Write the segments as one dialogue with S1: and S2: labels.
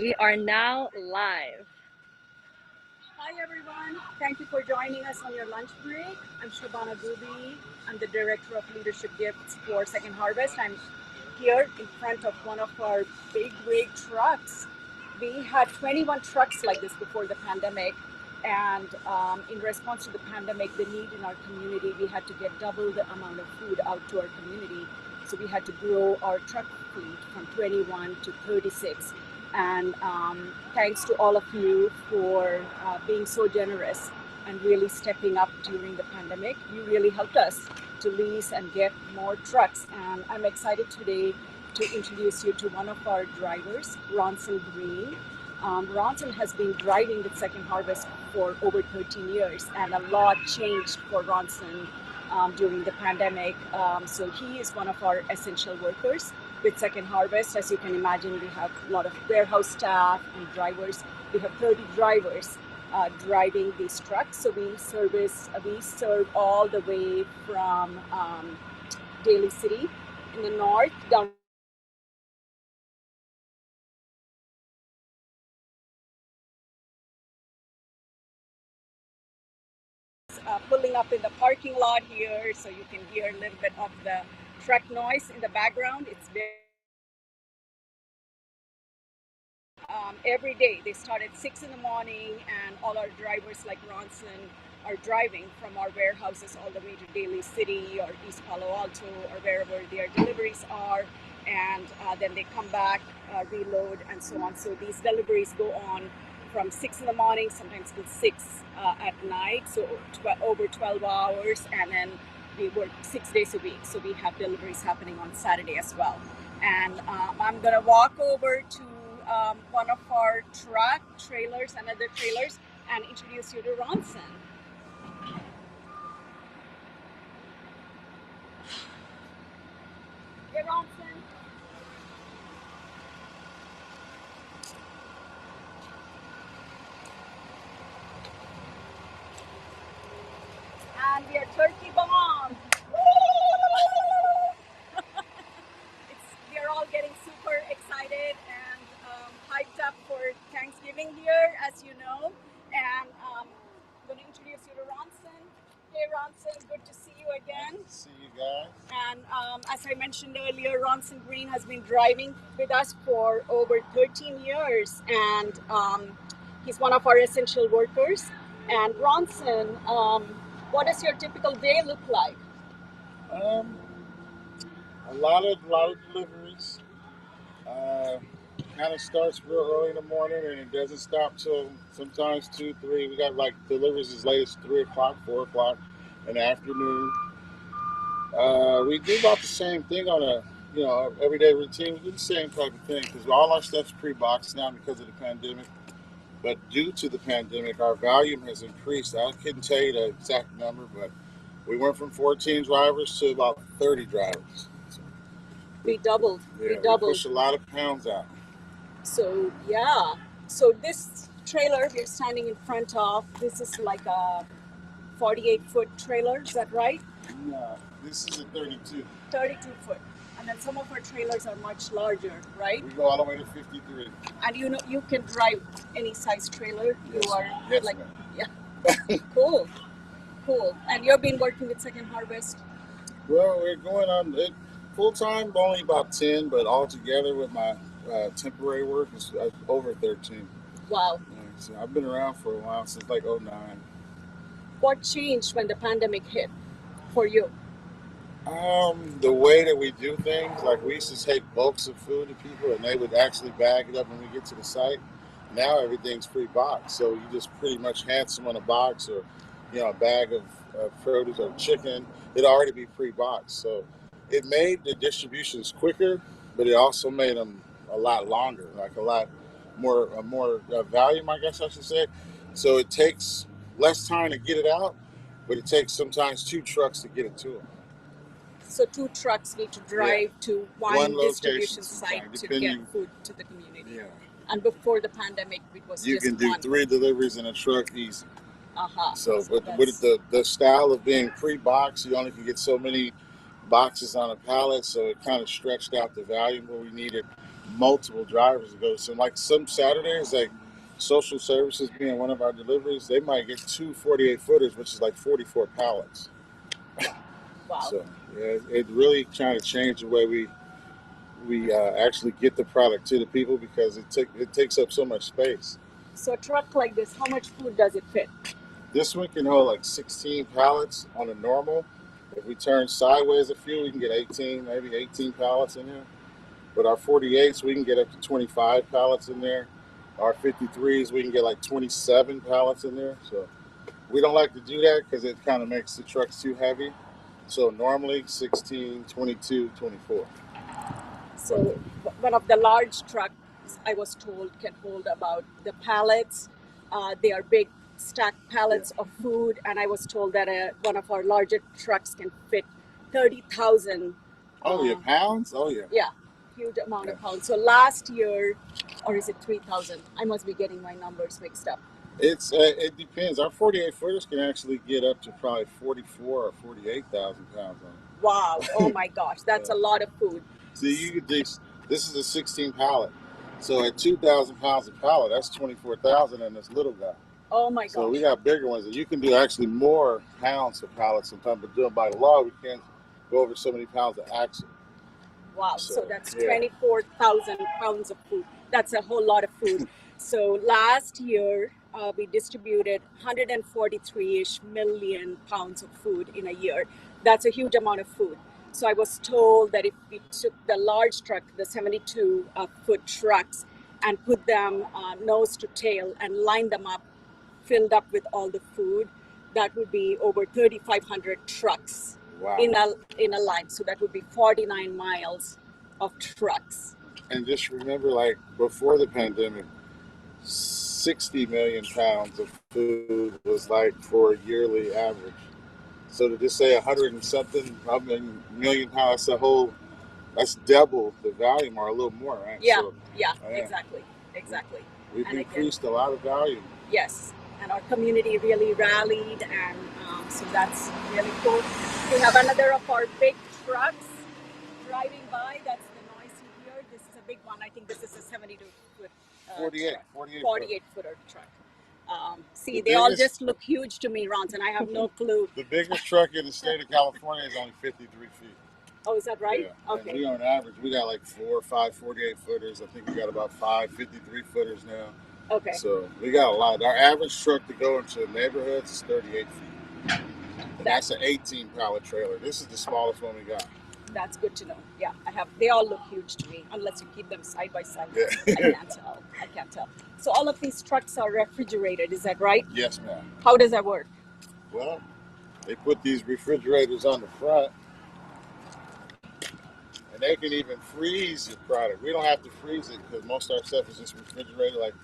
S1: We are now live.
S2: Hi everyone, thank you for joining us on your lunch break. I'm Shabana Gubi. I'm the Director of Leadership Gifts for Second Harvest. I'm here in front of one of our big trucks. We had 21 trucks like this before the pandemic, and in response to the pandemic, the need in our community, we had to get double the amount of food out to our community. So we had to grow our truck fleet from 21 to 36. And thanks to all of you for being so generous and really stepping up during the pandemic. You really helped us to lease and get more trucks. And I'm excited today to introduce you to one of our drivers, Ronson Green. Ronson has been driving with Second Harvest for over 13 years, and a lot changed for Ronson during the pandemic. So he is one of our essential workers with Second Harvest. As you can imagine, we have a lot of warehouse staff and drivers. We have 30 drivers driving these trucks. So we serve all the way from Daly City in the north down pulling up in the parking lot here, so you can hear a little bit of the truck noise in the background. It's very every day. They start at 6 in the morning, and all our drivers like Ronson are driving from our warehouses all the way to Daly City or East Palo Alto or wherever their deliveries are, and then they come back, reload, and so on. So these deliveries go on from 6 in the morning, sometimes till 6 at night, so over 12 hours, and then we work 6 days a week. So we have deliveries happening on Saturday as well. And I'm gonna walk over to one of our truck trailers and other trailers and introduce you to Ronson. Hey Ronson. And we are turkey bomb. We are all getting super excited and hyped up for Thanksgiving here, as you know. And I'm going to introduce you to Ronson. Hey Ronson, good to see you again.
S3: Nice to see you guys.
S2: And as I mentioned earlier, Ronson Green has been driving with us for over 13 years, and he's one of our essential workers. And Ronson, what does your typical day look like?
S3: Um, a lot of deliveries. Uh, Kind of starts real early in the morning and it doesn't stop till sometimes 2, 3. We got like deliveries as late as 3 o'clock, 4 o'clock in the afternoon. We do about the same thing on a everyday routine. We do the same type of thing because all our stuff's pre-boxed now because of the pandemic. But due to the pandemic, our volume has increased. I couldn't tell you the exact number, but we went from 14 drivers to about 30 drivers. So,
S2: We doubled.
S3: yeah,
S2: We
S3: we
S2: doubled.
S3: push a lot of pounds out.
S2: So yeah. So this trailer we're standing in front of, this is like a 48-foot trailer. Is that right?
S3: No, this is a 32.
S2: 32 foot. And then some of our trailers are much larger, right?
S3: We go all the way to 53.
S2: And you know you can drive any size trailer.
S3: Yes,
S2: You are
S3: yes,
S2: like,
S3: ma'am.
S2: yeah, cool, cool. And you've been working with Second Harvest.
S3: Well, we're going on it full time, only about 10, but all together with my temporary work is over 13.
S2: Wow.
S3: So I've been around for a while, since like '09.
S2: What changed when the pandemic hit for you?
S3: The way that we do things, like we used to take bulks of food to people and they would actually bag it up when we get to the site. Now everything's pre-boxed, so you just pretty much hand someone a box or, a bag of produce or chicken. It'd already be pre-boxed, so it made the distributions quicker, but it also made them a lot longer, like a lot more volume, I guess I should say. So it takes less time to get it out, but it takes sometimes 2 trucks to get it to them.
S2: So two trucks need to drive to one distribution site to get food to the community.
S3: Yeah.
S2: And before the pandemic, it was
S3: You
S2: just
S3: can do
S2: one.
S3: 3 deliveries in a truck easy.
S2: Uh-huh.
S3: So, but with the style of being pre-boxed, you only can get so many boxes on a pallet, so it kind of stretched out the volume where we needed multiple drivers to go. So like some Saturdays, like social services being one of our deliveries, they might get two 48 footers, which is like 44 pallets.
S2: Wow.
S3: So yeah, it really trying to change the way we actually get the product to the people because it takes up so much space.
S2: So a truck like this, how much food does it fit?
S3: This one can hold like 16 pallets on a normal. If we turn sideways a few, we can get 18, maybe 18 pallets in there. But our 48s, we can get up to 25 pallets in there. Our 53s, we can get like 27 pallets in there. So we don't like to do that because it kind of makes the trucks too heavy. So normally 16, 22, 24.
S2: So one of the large trucks, I was told, can hold about the pallets. They are big stacked pallets of food, and I was told that one of our larger trucks can fit 30,000.
S3: Oh yeah, pounds? Oh yeah.
S2: Yeah, huge amount of pounds. So last year, or is it 3,000? I must be getting my numbers mixed up.
S3: It depends. Our 48 footers can actually get up to probably 44 or 48,000 pounds on it.
S2: Wow! Oh my gosh, that's a lot of food.
S3: See, you could this is a 16 pallet. So at 2,000 pounds a pallet, that's 24,000 in this little guy.
S2: Oh my gosh.
S3: So we got bigger ones, and you can do actually more pounds of pallets sometimes. But doing by law, we can't go over so many pounds of axle.
S2: Wow, so that's 24,000 pounds of food. That's a whole lot of food. So last year, we distributed 143-ish million pounds of food in a year. That's a huge amount of food. So I was told that if we took the large truck, the 72-foot trucks, and put them nose to tail and lined them up, filled up with all the food, that would be over 3,500 trucks.
S3: Wow.
S2: In a line. So that would be 49 miles of trucks.
S3: And just remember, like before the pandemic, 60 million pounds of food was like for a yearly average. So to just say 100 and something million pounds, that's double the volume or a little more, right?
S2: Yeah,
S3: so,
S2: exactly.
S3: We've
S2: and
S3: increased a lot of volume.
S2: Yes, and our community really rallied, and so that's really cool. We have another of our big trucks driving by. That's the noise you hear. This is a big one. I think this is a 72-foot 48 footer truck. See, they all just look huge to me, Ron, and I have no clue.
S3: The biggest truck in the state of California is only 53 feet.
S2: Oh, is that right?
S3: Yeah.
S2: Okay.
S3: And we on average, we got like 4 or 5 48 footers. I think we got about 5 53 footers now.
S2: Okay.
S3: So we got a lot. Our average truck to go into neighborhoods is 38 feet. And that's an 18 pallet trailer. This is the smallest one we got.
S2: That's good to know. Yeah, they all look huge to me, unless you keep them side by side.
S3: Yeah.
S2: I can't tell. So all of these trucks are refrigerated, is that right?
S3: Yes, ma'am.
S2: How does that work?
S3: Well, they put these refrigerators on the front, and they can even freeze the product. We don't have to freeze it because most of our stuff is just refrigerated, like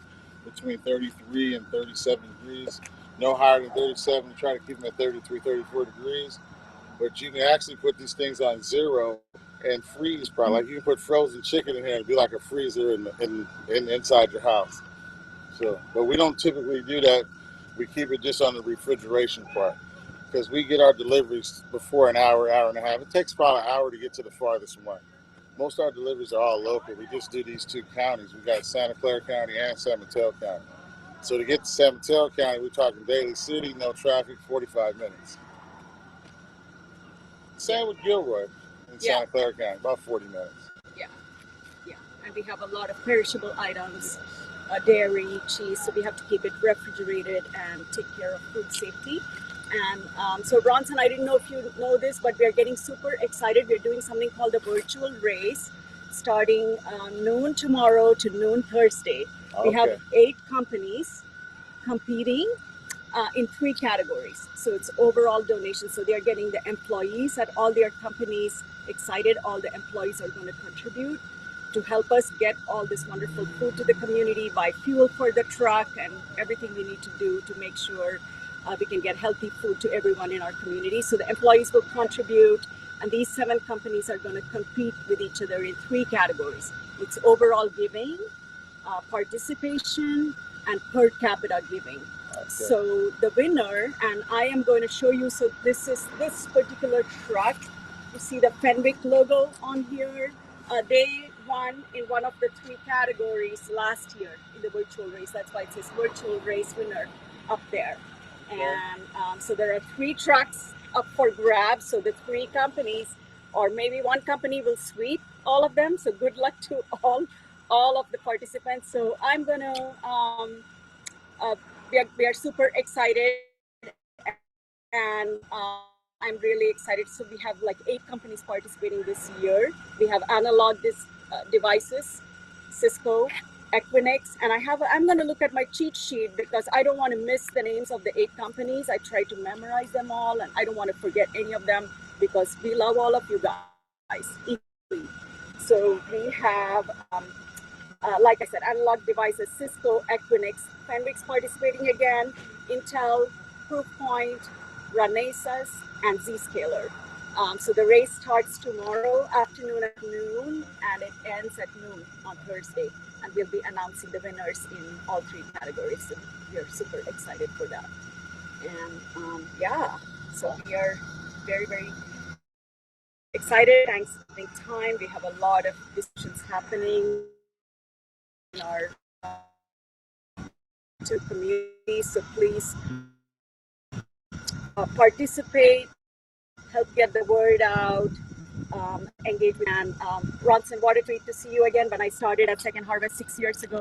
S3: between 33 and 37 degrees. No higher than 37. We try to keep them at 33, 34 degrees. But you can actually put these things on zero and freeze product. Like you can put frozen chicken in here and be like a freezer in inside your house. So, but we don't typically do that. We keep it just on the refrigeration part because we get our deliveries before an hour, hour and a half. It takes about an hour to get to the farthest one. Most of our deliveries are all local. We just do these two counties. We got Santa Clara County and San Mateo County. So to get to San Mateo County, we're talking Daly City, no traffic, 45 minutes. Same with Gilroy in Santa Clara County, about 40 minutes.
S2: Yeah. And we have a lot of perishable items, dairy, cheese, so we have to keep it refrigerated and take care of food safety. And so Bronson, I didn't know if you know this, but we're getting super excited. We're doing something called a virtual race starting noon tomorrow to noon Thursday.
S3: Okay.
S2: We have 8 companies competing in 3 categories. So it's overall donations. So they're getting the employees at all their companies excited. All the employees are going to contribute to help us get all this wonderful food to the community, buy fuel for the truck, and everything we need to do to make sure we can get healthy food to everyone in our community. So the employees will contribute, and these 7 companies are going to compete with each other in 3 categories. It's overall giving, participation, and per capita giving. Okay. So the winner, and I am going to show you, so this is this particular truck. You see the Fenwick logo on here. They won in one of the three categories last year in the virtual race. That's why it says virtual race winner up there. And so there are three trucks up for grabs. So the three companies, or maybe one company, will sweep all of them. So good luck to all of the participants. So I'm gonna we are super excited, and I'm really excited. So we have like 8 companies participating this year. We have analog devices, Cisco, Equinix, and I'm going to look at my cheat sheet because I don't want to miss the names of the 8 companies. I try to memorize them all, and I don't want to forget any of them because we love all of you guys equally. So we have like I said, analog devices, Cisco, Equinix, Fenwick's participating again, Intel, Proofpoint, Renesas, and Zscaler. So the race starts tomorrow afternoon at noon, and it ends at noon on Thursday. And we'll be announcing the winners in all 3 categories. So we're super excited for that. And yeah, so we are very, very excited. Thanksgiving time. We have a lot of discussions happening in our to community. So please participate, help get the word out, engage with. And Ronson, what a treat to see you again. When I started at Second Harvest 6 years ago,